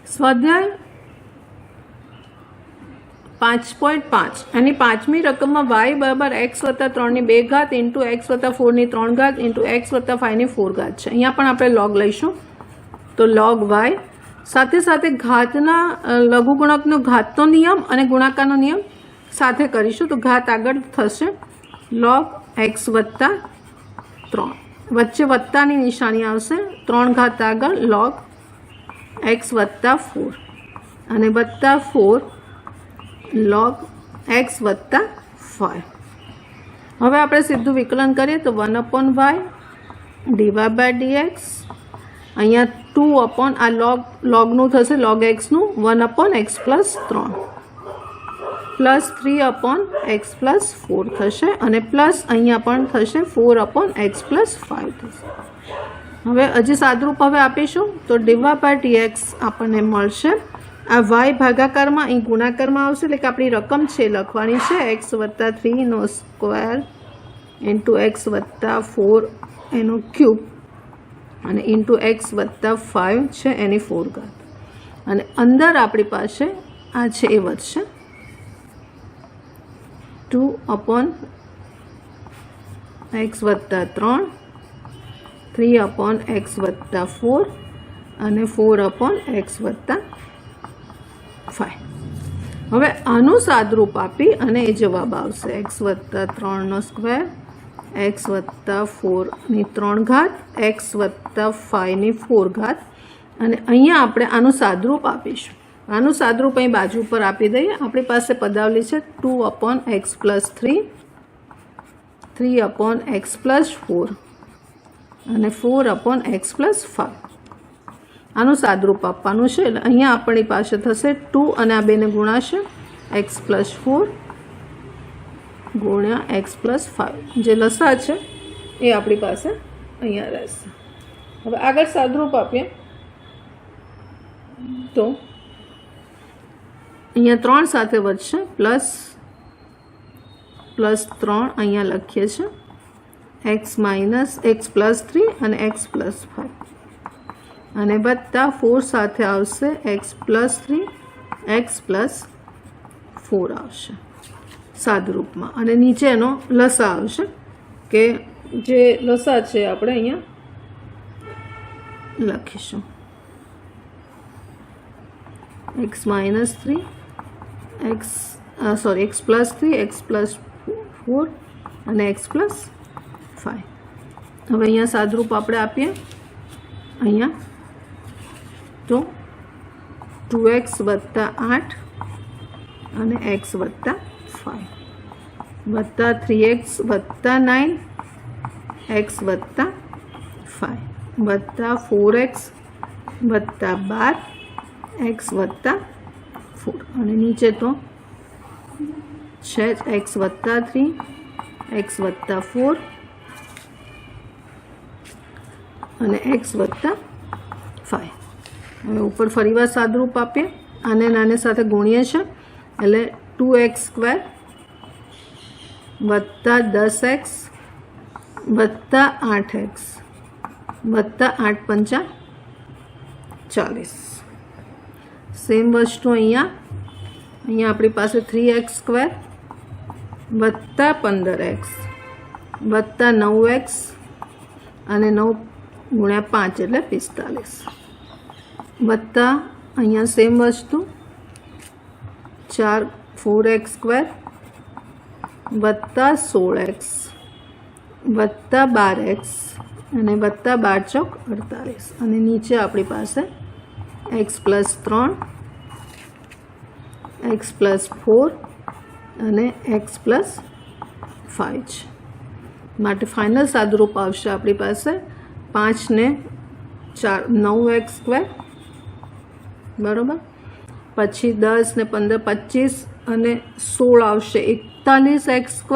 સ્વાધ્યાય 5.5 એની પાંચમી રકમમાં y બરાબર x વત્તા 3 ની 2 ઘાત ઇન્ટુ x વત્તા 4 ની 3 ઘાત ઇન્ટુ x વત્તા 5 ની 4 ઘાત છે। અહીંયા પણ આપણે log લઈશું તો log y સાથે સાથે ઘાતના લઘુગુણકનો ઘાતનો નિયમ અને ગુણાકારનો નિયમ સાથે કરીશું તો ઘાત આગળ થશે log x વત્તા 3 વચ્ચે વત્તાની નિશાની આવશે 3 ઘાત આગળ log x વત્તા 4 અને વત્તા 4 log x વત્તા 5। હવે આપણે સીધું વિકલન કરીએ તો 1/y dy/dx અહીંયા 2 આ logનું થશે log x નું 1/x + 3 પ્લસ 3/x + 4 થશે અને પ્લસ અહીંયા પણ થશે 4/x + 5 થશે। હવે હજી સાદરૂપ હવે આપીશું તો dy/dx આપણને મળશે આ y ભાગાકારમાં અહીં ગુણાકારમાં આવશે એટલે કે આપણી રકમ છે લખવાની છે x વત્તા 3 નો સ્ક્વેર ઇન્ટુ x વત્તા 4 એનો ક્યુબ અને ઇન્ટુ x વત્તા 5 છે એની 4 ઘાત અને અંદર આપણી પાસે આ છે એ વધશે 2/x વત્તા 3 3/x વત્તા 4 અને 4/x વત્તા 5। હવે આનું સાદરૂપ આપી અને એ જવાબ આવશે x વત્તા 3 નો સ્ક્વેર x વત્તા 4 ની 3 ઘાત x વત્તા 5 ની 4 ઘાત અને અહીંયા આપણે આનું સાદરૂપ આપીશું। આનું સાદરૂપ અહીં બાજુ પર આપી દઈએ આપણી પાસે પદાવલી છે 2/x + 3 3/x + 4 અને 4/x + 5 આનું સાદરૂપ આપવાનું છે એટલે અહીંયા આપણી પાસે થશે 2 અને આ બેને ગુણાશે x + 4 ગુણ્યા x + 5 જે લસા છે એ આપણી પાસે અહીંયા રહેશે। હવે આગળ સાદરૂપ આપીએ તો અહીંયા 3 સાથે વધશે પ્લસ 3 અહીંયા લખીએ છીએ x + 3 અને x + 5 અને વત્તા 4 સાથે આવશે x + 3 x + 4 આવશે સાદરૂપમાં અને નીચેનો લસા આવશે કે જે લસા છે આપણે અહીંયા લખીશું x - 3 x + 3 x + 4 અને x + 5। હવે અહીંયા સાદરૂપ આપણે આપીએ અહીંયા તો 2x વત્તા 8 અને x વત્તા 5 વત્તા 3x વત્તા 9 x વત્તા 5 વત્તા 4x વત્તા 12 x વત્તા 4 અને નીચે તો છે x વત્તા 3 x વત્તા 4 અને x વત્તા 5। હવે ઉપર ફરીવાર સાદરૂપ આપીએ આને નાને સાથે ગુણીએ છે એટલે 2x² વત્તા 10x વત્તા 8x વત્તા 8 × 5 = 40। સેમ વસ્તુ અહીંયા આપણી પાસે 3x² વત્તા 15x વત્તા 9x અને 9 ગુણ્યા 5 એટલે 45 વત્તા અહીંયા સેમ વસ્તુ 4x² વત્તા 16x વત્તા 12x અને વત્તા 12 × 48 અને નીચે આપણી પાસે x + 3 x + 4 અને x + 5 છે માટે ફાઇનલ સાદરૂપ આવશે આપણી પાસે 5 ને 4 9x² બરાબર પછી 10 ને 15 25 અને 16 આવશે 41x²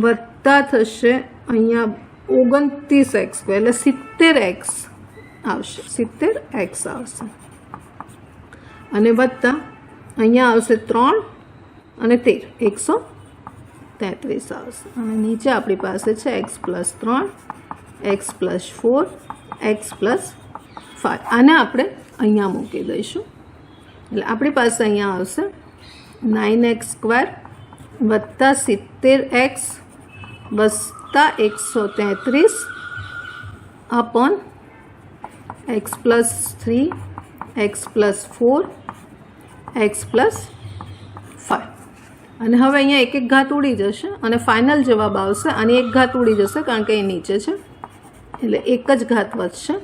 વત્તા થશે અહીંયા 29x² એટલે 70x આવશે 70x આવશે અને વત્તા અહીંયા આવશે 3 અને 13 133 આવશે અને નીચે આપણી પાસે છે x + 3 x + 4 x + 5. આને આપણે અહીંયા મૂકી દઈશું એટલે આપણી પાસે અહીંયા આવશે 9x² વત્તા 70x વત્તા 133 upon x plus 3 x plus 4 x plus 5 અને હવે અહીંયા એક ઘાત ઉડી જશે અને ફાઇનલ જવાબ આવશે આની એક ઘાત ઉડી જશે કારણ કે એ નીચે છે એટલે એક જ ઘાત વધશે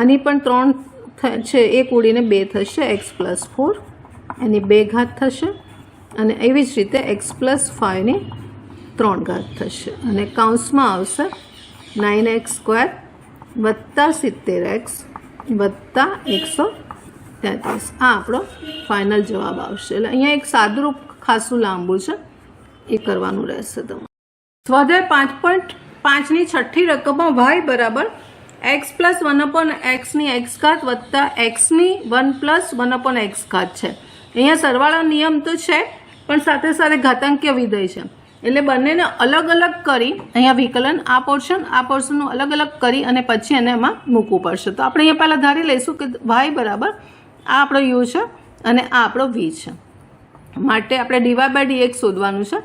આની પણ 3 છે એક ઉડીને 2 થશે x પ્લસ 4 એની 2 ઘાત થશે અને એવી જ રીતે x પ્લસ 5 ની 3 ઘાત થશે અને કૌંસમાં આવશે 9x² વત્તા 70x વત્તા 133 આ આપણો ફાઇનલ જવાબ આવશે એટલે અહીંયા એક સાદુરૂપ ખાસું લાંબુ છે એ કરવાનું રહેશે તમારે સ્વાધ્યાય 5.5 ની છઠ્ઠી રકમમાં y બરાબર x પ્લસ 1/x ની x ઘાત વત્તા x ની 1 પ્લસ 1/x ઘાત છે અહીંયા સરવાળો નિયમ તો છે પણ સાથે સાથે ઘાતાંકીય વિધેય છે એટલે બંનેને અલગ અલગ કરી અહીંયા વિકલન આ પોર્શનનું અલગ અલગ કરી અને પછી એને એમાં મૂકવું પડશે તો આપણે અહીંયા પહેલાં ધારી લઈશું કે y બરાબર આ આપણો u છે અને આ આપણો v છે માટે આપણે dy/dx શોધવાનું છે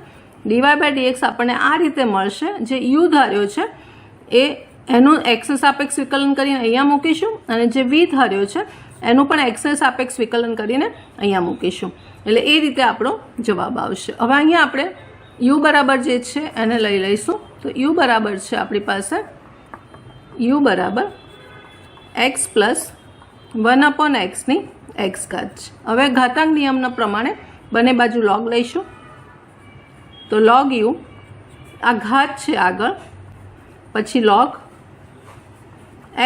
dy/dx આપણને આ રીતે મળશે જે u ધાર્યો છે એ એનું x ને સાપેક્ષ વિકલન કરીને અહીંયા મૂકીશું અને જે v ધાર્યો છે એનું પણ x ને સાપેક્ષ વિકલન કરીને અહીંયા મૂકીશું એટલે એ રીતે આપણો જવાબ આવશે હવે અહીંયા આપણે u બરાબર જે છે એને લઈ લઈશું તો u બરાબર છે આપણી પાસે u બરાબર x પ્લસ 1/x ની x ઘાત છે હવે ઘાતાંક નિયમના પ્રમાણે બંને બાજુ log લઈશું તો log u આ ઘાત છે આગળ પછી log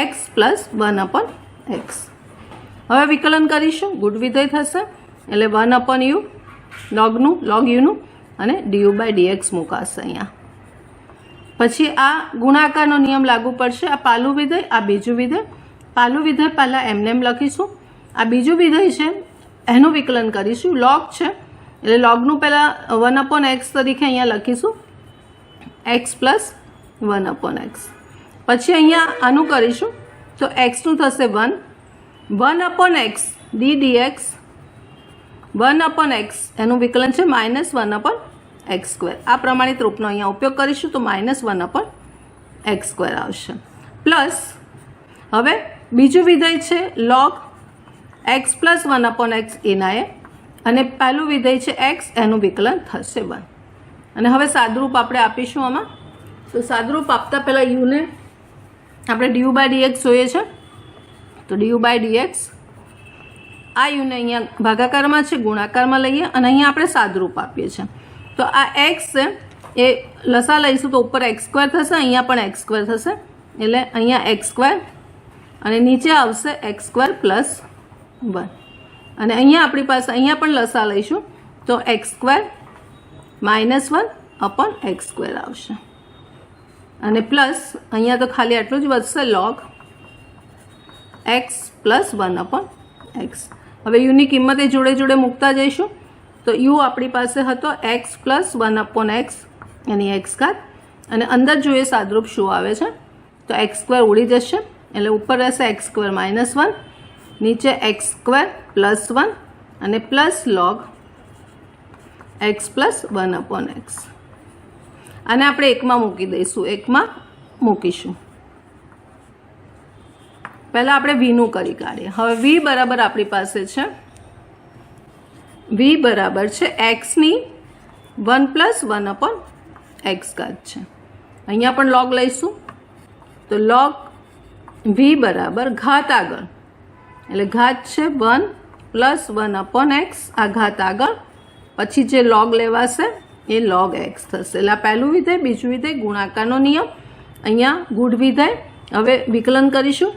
x પ્લસ 1/x હવે વિકલન કરીશું ગુણ વિધેય થશે એટલે 1/u log uનું અને du/dx મુકાશે અહીંયા પછી આ ગુણાકારનો નિયમ લાગુ પડશે આ પહેલું વિધેય આ બીજું વિધેય પહેલું વિધેય પહેલાં એમને લખીશું આ બીજું વિધેય છે એનું વિકલન કરીશું log છે એટલે logનું પહેલાં 1/x તરીકે અહીંયા લખીશું x પ્લસ 1/x પછી અહીંયા આનું કરીશું તો xનું થશે 1/x ddx 1/x એનું વિકલન છે -1/x² આ પ્રમાણિત રૂપનો અહીંયા ઉપયોગ કરીશું તો -1/x² આવશે પ્લસ હવે બીજું વિધેય છે log x પ્લસ 1/x એના એ અને પહેલું વિધેય છે x એનું વિકલન થશે 1 અને હવે સાદુરૂપ આપણે આપીશું આમાં તો સાદુરૂપ આપતા પહેલાં યુને આપણે du/dx જોઈએ છે તો du/dx આ યુને અહીંયા ભાગાકારમાં છે ગુણાકારમાં લઈએ અને અહીંયા આપણે સાદુરૂપ આપીએ છીએ તો આ x છે એ લસા લઈશું તો ઉપર x² થશે અહીંયા પણ x² થશે એટલે અહીંયા x² અને નીચે આવશે x² પ્લસ 1 અને અહીંયા આપણી પાસે અહીંયા પણ લસા લઈશું તો x² -1/x² આવશે અને પ્લસ અહીંયા તો ખાલી આટલું જ વધશે log x પ્લસ 1/x હવે યુની કિંમત એ જોડે જોડે મૂકતા જઈશું તો u આપણી પાસે હતો x પ્લસ 1/x એની x ઘાત અને અંદર જોઈએ સાદુરૂપ શું આવે છે તો x² ઉડી જશે એટલે ઉપર રહેશે x² -1 નીચે x² પ્લસ 1 અને plus log x plus 1/x આને આપણે એકમાં મૂકી દઈશું એકમાં મૂકીશું પહેલાં આપણે વીનું કરી કાઢીએ હવે v બરાબર આપણી પાસે છે v બરાબર છે x ની 1 પ્લસ 1/x ઘાત છે અહીંયા પણ log લઈશું તો log v બરાબર ઘાત આગળ એટલે ઘાત છે 1 પ્લસ 1/x આ ઘાત આગળ પછી જે log લેવાશે એ log x થશે એટલે આ પહેલું વિધેય બીજું વિધેય ગુણાકારનો નિયમ અહીંયા ગુણ વિધેય હવે વિકલન કરીશું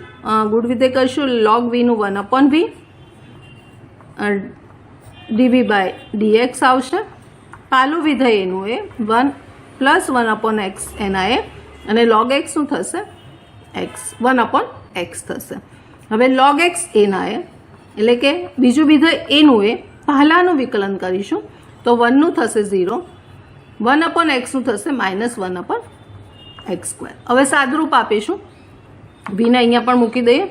ગુણ વિધેય કરીશું log v નું 1/v dv/dx આવશે પહેલું વિધેય એનું એ 1 પ્લસ 1/x એના એ અને log x શું થશે x 1/x થશે હવે log x એના એ એટલે કે બીજું વિધેય એનું એ પહેલાંનું વિકલન કરીશું તો 1 નું થશે 0 1/x નું થશે -1/x². હવે સાદુરૂપ આપીશું v ને અહીંયા પણ મૂકી દઈએ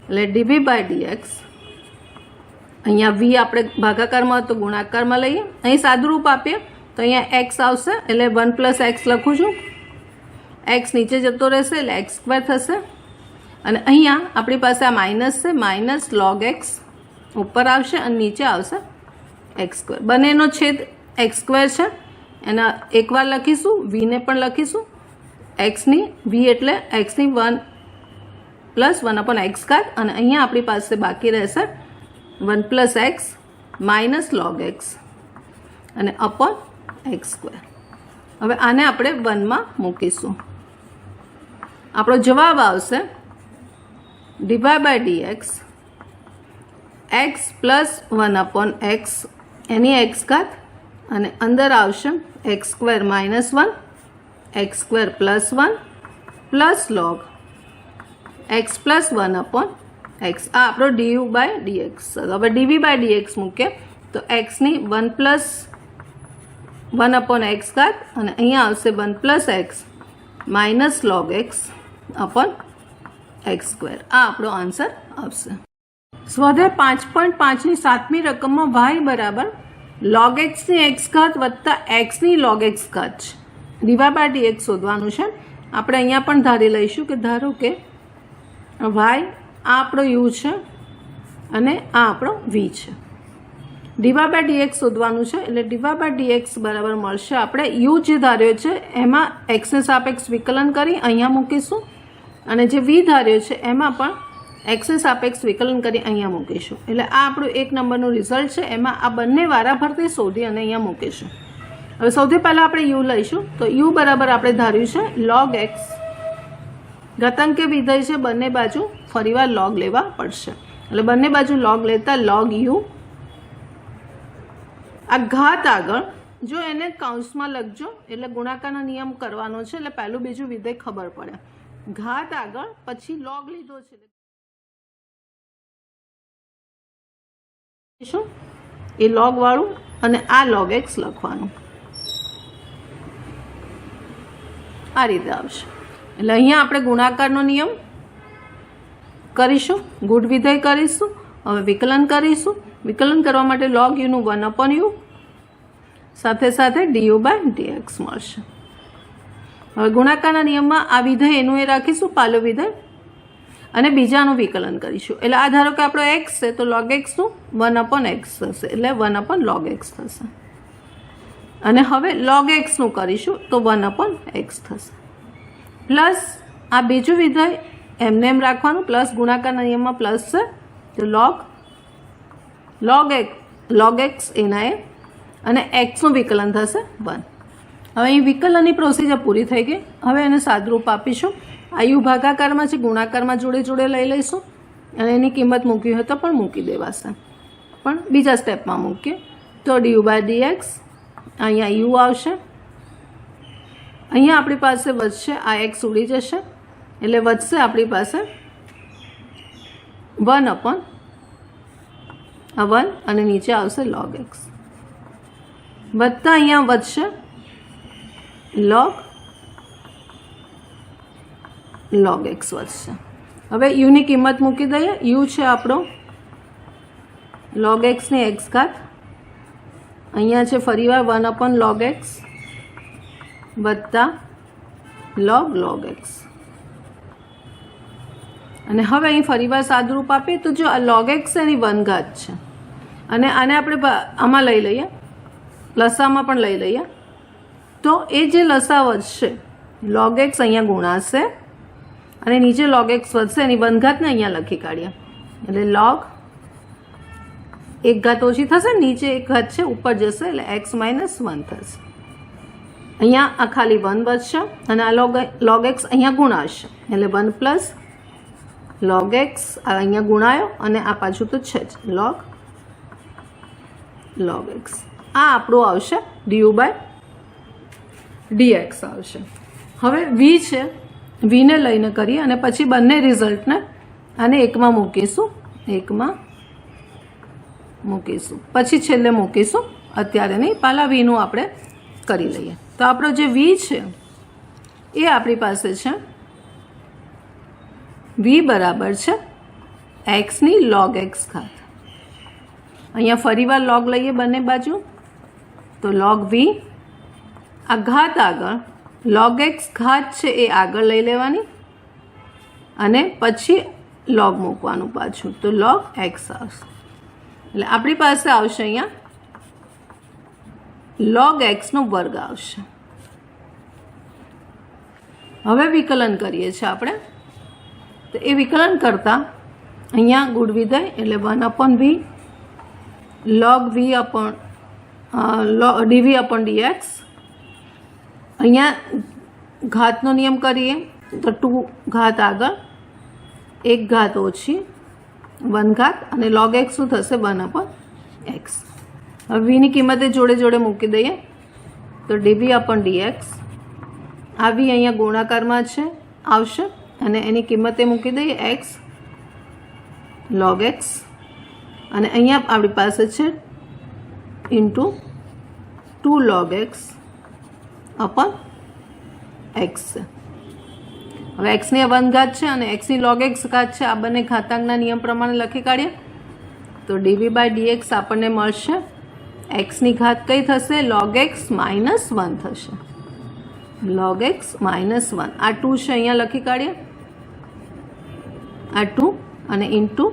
એટલે ડીવી બાય ડીએક્સ, અહીંયા વી આપણે ભાગાકારમાં તો ગુણાકારમાં લઈએ, અહીં સાદુરૂપ આપીએ તો અહીંયા એક્સ આવશે એટલે 1 + x લખું છું, એક્સ નીચે જતો રહેશે એટલે x² થશે, અને અહીંયા આપણી પાસે આ માઇનસ છે, માઇનસ log x ઉપર આવશે અને નીચે આવશે x², બંનેનો છેદ x² છે, એના એકવાર લખીશું, વીને પણ લખીશું, એક્સની વી એટલે એક્સની 1 + 1/x², અને અહીંયા આપણી પાસે બાકી રહેશે 1 + x માઇનસ log x અને અપોન x². હવે આને આપણે 1માં મૂકીશું, આપણો જવાબ આવશે D Y by D X x + 1/x એની x² અને અંદર આવશે x² - 1 x² + 1 plus log x + 1/x, આ આપણો ડીયુ બાય ડીએક્સ. હવે ડીવી બાય ડીએક્સ મૂકીએ તો એક્સની 1 + 1/x² અને અહીંયા આવશે 1 + x minus log x upon x². આ આપણો આન્સર આવશે. સ્વાધ્યાય 5.5ની 7મી રકમમાં y બરાબર log x ની x² વત્તા x ની log x છે, ડીવાય બાય ડીએક્સ શોધવાનું છે. આપણે અહીંયા પણ ધારી લઈશું કે ધારો કે y આ આપણો u છે અને આ આપણો v છે, ડીવાય બાય ડીએક્સ શોધવાનું છે, એટલે ડીવાય બાય ડીએક્સ બરાબર મળશે, આપણે u જે ધાર્યો છે એમાં એક્સને સાપેક્ષ વિકલન કરી અહીંયા મૂકીશું, અને જે v ધાર્યો છે એમાં પણ એક્સને સાપેક્ષ વિકલન કરી અહીંયા મૂકીશું, એટલે આ આપણું 1 નંબરનું રિઝલ્ટ છે. એમાં આ બંને વારાફરતી શોધી અને અહીંયા મૂકીશું. હવે સૌથી પહેલાં આપણે u લઈશું, તો u બરાબર આપણે ધાર્યું છે log x, ઘાતાંકીય વિધેય છે, બંને બાજુ ફરીવાર log લેવા પડશે, એટલે બંને બાજુ log લેતા log u, આ ઘાત આગળ જો એને કૌંસમાં લખજો એટલે ગુણાકારનો નિયમ કરવાનો છે, એટલે પહેલું બીજું વિધેય ખબર પડે, ઘાત આગળ પછી log લીધો છે શું એ log વાળું અને આ log x લખવાનું, આ રીતે આવશે. એટલે અહીંયા આપણે ગુણાકારનો નિયમ કરીશું, ગુણ વિધેય કરીશું, હવે વિકલન કરીશું, વિકલન કરવા માટે log u નું 1/u સાથે સાથે du બાય dx મળશે. હવે ગુણાકારના નિયમમાં આ વિધેય એનું એ રાખીશું પાલો વિધેય અને બીજાનું વિકલન કરીશું, એટલે આ ધારો કે આપણો x છે તો log x નું 1/x થશે, એટલે 1/log x થશે, અને હવે log x નું કરીશું તો 1/x થશે, પ્લસ આ બીજું વિધેય એમને એમ રાખવાનું, પ્લસ ગુણાકારના નિયમમાં પ્લસ છે તો log x એના એ, અને x નું વિકલન થશે 1. હવે અહીં વિકલનની પ્રોસિજર પૂરી થઈ ગઈ. હવે એને સાદરૂપ આપીશું, આ u ભાગાકારમાં છે, ગુણાકારમાં જોડે જોડે લઈ લઈશું, અને એની કિંમત મૂકી હોય તો પણ મૂકી દેવાશે, પણ બીજા સ્ટેપમાં મૂકીએ તો du બાય dx, અહીંયા u આવશે, અહીંયા આપણી પાસે વધશે આ x ઉડી જશે, એટલે વધશે આપણી પાસે 1/1 અને નીચે આવશે log x, વત્તા અહીંયા વધશે log x વધશે. હવે u ની કિંમત મૂકી દઈએ, u છે આપણો log x ની x², અહીંયા છે ફરીવાર 1/log x વત્તા log x, અને હવે અહીં ફરીવાર સાદુરૂપ આપીએ તો જો આ log x એની 1 ઘાત છે, અને આને આપણે આમાં લઈ લઈએ, લસામાં પણ લઈ લઈએ, તો એ જે લસા વધશે log x અહીંયા ગુણાશે અને નીચે log x વધશે, એની 1 ઘાતને અહીંયા લખી કાઢીએ, એટલે log 1 ઘાત ઓછી થશે, નીચે 1 ઘાત છે ઉપર જશે એટલે x - 1 થશે, અહીંયા આ ખાલી 1 વધશે અને આ log x અહીંયા ગુણાશે, એટલે 1 + log x અહીંયા ગુણાયો અને આ પાછું તો છે જ log x. આ આપણું આવશે du બાય dx આવશે. હવે v છે, vને લઈને કરીએ અને પછી બંને રિઝલ્ટને આને એકમાં મૂકીશું, પછી છેલ્લે મૂકીશું, અત્યારે નહીં, પહેલાં vનું આપણે કરી લઈએ. તો આપણો જે v છે એ આપણી પાસે છે v બરાબર છે એક્સની લોગ એક્સ ઘાત. અહીંયા ફરીવાર લોગ લઈએ બંને બાજુ, તો લોગ વી. આ ઘાત આગળ લોગ એક્સ ઘાત છે એ આગળ લઈ લેવાની અને પછી લોગ મૂકવાનું પાછું, તો લોગ એક્સ આવશે. એટલે આપણી પાસે આવશે અહીંયા લોગ એક્સનો વર્ગ આવશે. હવે વિકલન કરીએ છીએ આપણે, તો એ વિકલન કરતાં અહીંયા ગુણ વિધેય એટલે 1/v log v upon dv upon dx. અહીંયા ઘાતનો નિયમ કરીએ તો 2 ઘાત આગળ 1 ઘાત ઓછી 1 ઘાત અને log x શું થશે 1/x. હવે vની કિંમતે જોડે જોડે મૂકી દઈએ તો dv upon dx. આ v અહીંયા ગુણાકારમાં છે આવશે અને એની કિંમતે મૂકી દઈએ x log x અને અહીંયા આપણી પાસે છે into 2 log x upon x છે. હવે એક્સની 1 ઘાત છે અને એક્સની log x ઘાત છે, આ બંને ઘાતાંકના નિયમ પ્રમાણે લખી કાઢીએ તો dv/dx આપણને મળશે એક્સની ઘાત કઈ થશે log x -1 થશે. log x -1 આ 2 છે અહીંયા લખી કાઢીએ, આ 2 અને ઇન્ટુ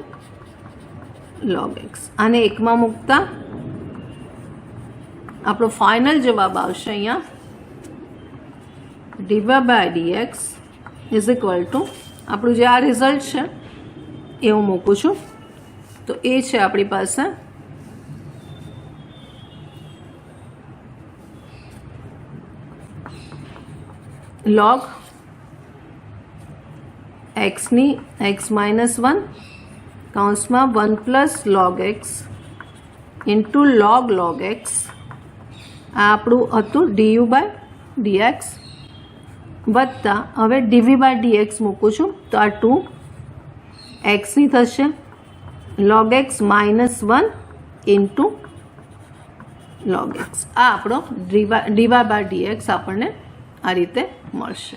log x. આને એકમાં મૂકતા આપણો ફાઇનલ જવાબ આવશે અહીંયા dv/dx ઇઝ ઇક્વલ ટુ આપણું જે આ રિઝલ્ટ છે એ હું મૂકું છું, તો એ છે આપણી પાસે log xની x -1 કૌંસમાં 1 + log x into log x. આ આપણું હતું du/dx વત્તા હવે dv/dx મૂકું છું તો આ 2 xની થશે log x -1 into log x. આ આપણો dv/dx આપણને આ રીતે મળશે.